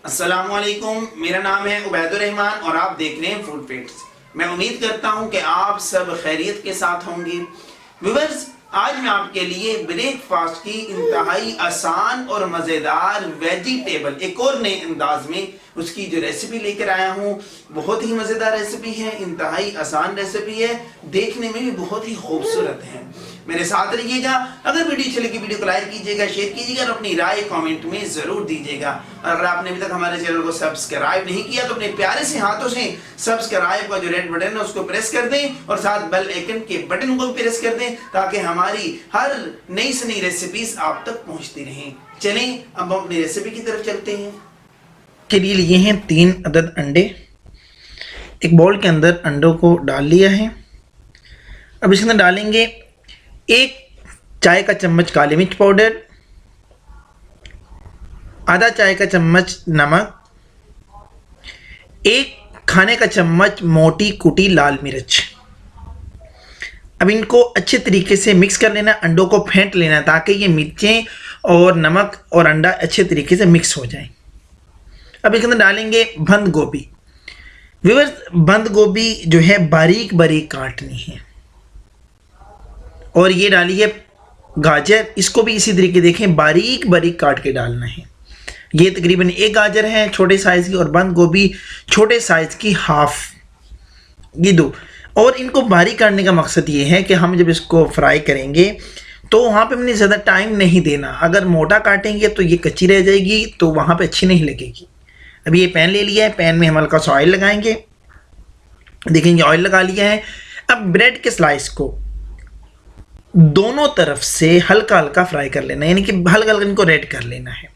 अस्सलामुअलैकुम, मेरा नाम है उबैदुर रहमान और आप देख रहे हैं फूड फैक्ट्स। मैं उम्मीद करता हूं कि आप सब खैरियत के साथ होंगे। व्यूअर्स, आज मैं आपके लिए ब्रेकफास्ट की इंतहाई आसान और मज़ेदार वेजिटेबल एक और नए अंदाज में उसकी जो रेसिपी लेकर आया हूं, बहुत ही मज़ेदार रेसिपी है, इंतहाई आसान रेसिपी है, देखने में भी बहुत ही खूबसूरत है। मेरे साथ रहिएगा। अगर वीडियो अच्छी लगी वीडियो को लाइक कीजिएगा, शेयर कीजिएगा और अपनी राय कमेंट में जरूर दीजिएगा। और अगर आपने अभी तक हमारे चैनल को सब्सक्राइब नहीं किया तो अपने प्यारे से हाथों से सब्सक्राइब का जो रेड बटन है उसको प्रेस कर दें और साथ बेल आइकन के बटन को भी प्रेस कर दें ताकि हमारी हर नई से नई रेसिपीज आप तक पहुंचती रहें। चलें अब हम अपनी रेसिपी की तरफ चलते हैं। के लिए लिए हैं 3 अदद अंडे। एक बाउल के अंदर अंडों को डाल लिया है। अब इसके अंदर डालेंगे 1 चाय का चम्मच काली मिर्च पाउडर, आधा चाय का चम्मच नमक, 1 खाने का चम्मच मोटी कुटी लाल मिर्च। अब इनको अच्छे तरीके से मिक्स कर लेना, अंडों को फेंट लेना ताकि ये मिर्चें और नमक और अंडा अच्छे तरीके से मिक्स हो जाए। अब इसके अंदर डालेंगे बंद गोभी। व्यूअर्स, बंद गोभी जो है बारीक बारीक काटनी है। और ये डालिए गाजर, इसको भी इसी तरीके देखें बारीक बारीक काट के डालना है। ये तकरीबन 1 गाजर है छोटे साइज़ की और बंद गोभी छोटे साइज़ की हाफ, ये 2। और इनको बारीक काटने का मकसद ये है कि हम जब इसको फ्राई करेंगे तो वहाँ पे हमने ज़्यादा टाइम नहीं देना। अगर मोटा काटेंगे तो ये कच्ची रह जाएगी, तो वहाँ पे अच्छी नहीं लगेगी। अब ये पैन ले लिया है, पैन में हम हल्का सा ऑयल लगाएंगे। देखेंगे ऑयल लगा लिया है। अब ब्रेड के स्लाइस को दोनों तरफ से हल्का हल्का फ्राई कर लेना, यानी कि हल्का हल्का इनको रेड कर लेना है।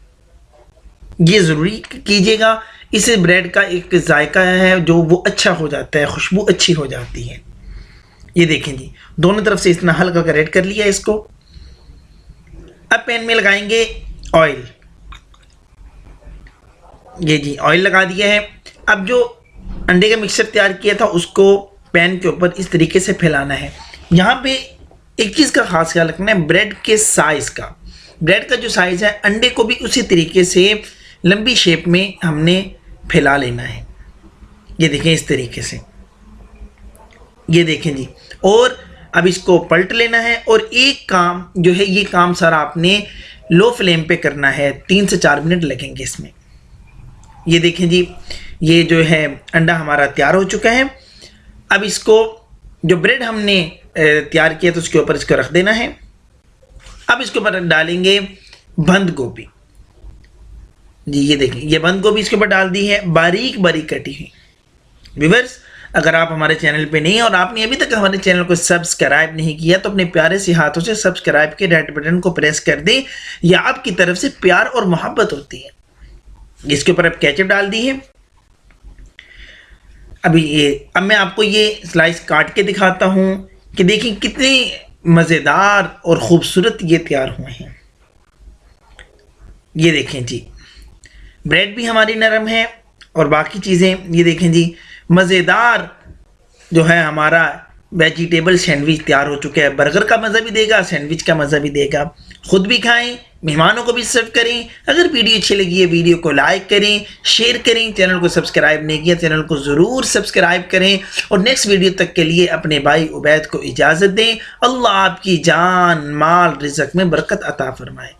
ये ज़रूरी कीजिएगा, इससे ब्रेड का एक जायका है जो वो अच्छा हो जाता है, खुशबू अच्छी हो जाती है। ये देखें जी, दोनों तरफ से इतना हल्का हल्का रेड कर लिया इसको। अब पैन में लगाएंगे ऑयल। ये जी ऑयल लगा दिया है। अब जो अंडे का मिक्सचर तैयार किया था उसको पैन के ऊपर इस तरीके से फैलाना है। यहाँ पे एक चीज़ का खास ख्याल रखना है, ब्रेड के साइज़ का। ब्रेड का जो साइज़ है अंडे को भी उसी तरीके से लंबी शेप में हमने फैला लेना है। ये देखें इस तरीके से, ये देखें जी। और अब इसको पलट लेना है और एक काम जो है ये काम सारा आपने लो फ्लेम पे करना है। 3 से 4 मिनट लगेंगे इसमें। ये देखें जी, ये जो है अंडा हमारा तैयार हो चुका है। अब इसको जो ब्रेड हमने तैयार किया तो उसके ऊपर इसको रख देना है। अब इसके ऊपर डालेंगे बंद गोभी। जी ये देखें, ये बंद गोभी इसके ऊपर डाल दी है, बारीक बारीक कटी हुई। व्यूअर्स, अगर आप हमारे चैनल पे नहीं हैं और आपने अभी तक हमारे चैनल को सब्सक्राइब नहीं किया तो अपने प्यारे से हाथों से सब्सक्राइब के रेड बटन को प्रेस कर दें। यह आपकी तरफ से प्यार और मोहब्बत होती है। इसके ऊपर अब केचप डाल दी है। अब मैं आपको ये स्लाइस काट के दिखाता हूँ कि देखिए कितने मज़ेदार और ख़ूबसूरत ये तैयार हुए हैं। ये देखें जी, ब्रेड भी हमारी नरम है और बाकी चीज़ें। ये देखें जी, मज़ेदार जो है हमारा वेजिटेबल सैंडविच तैयार हो चुका है। बर्गर का मज़ा भी देगा, सैंडविच का मज़ा भी देगा। ख़ुद भी खाएं, मेहमानों को भी सर्व करें। अगर वीडियो अच्छी लगी है वीडियो को लाइक करें, शेयर करें। चैनल को सब्सक्राइब नहीं किया चैनल को ज़रूर सब्सक्राइब करें। और नेक्स्ट वीडियो तक के लिए अपने भाई उबैद को इजाज़त दें। अल्लाह आपकी जान माल रिज़्क़ में बरकत अता फरमाए।